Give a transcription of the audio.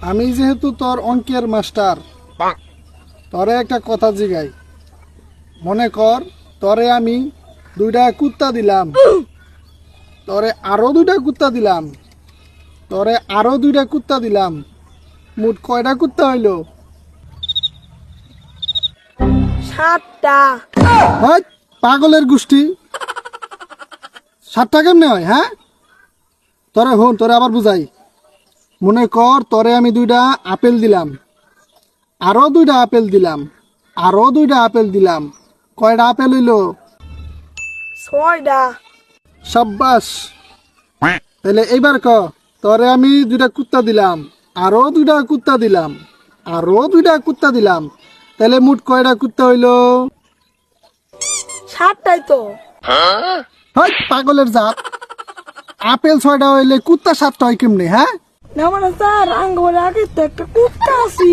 আমি যেহেতু তোর অঙ্কের মাস্টার, তরে একটা কথা জিগাই। মনে কর তরে আমি 2টা কুত্তা দিলাম, তরে আরো 2টা কুত্তা দিলাম, তরে আরো 2টা কুত্তা দিলাম, মোট কয়টা কুত্তা হইলো? 7টা। হাই, পাগলের গোষ্ঠী, 7টা কেমনে হয়? হ্যাঁ, তরে হন, তরে আবার বুঝাই। মনে কর তরে আমি 2টা আপেল দিলাম, আরো 2টা আপেল দিলাম, আরো 2টা আপেল দিলাম, কয়টা আপেল হইলো? 6টা। সাব্বাস। তাহলে এইবার ক, তরে আমি 2টা কুত্তা দিলাম, আরো 2টা কুত্তা দিলাম, আরো 2টা কুত্তা দিলাম, তাহলে মোট কয়টা কুত্তা হইলো? 7টাই তো। হাই, পাগলের জাত, আপেল 6টা হইলে কুত্তা 7টা হয় কেমনে? হ্যাঁ, না মানে স্যার আঙ্গুলে আগে তো একটা কুত্তা আছে।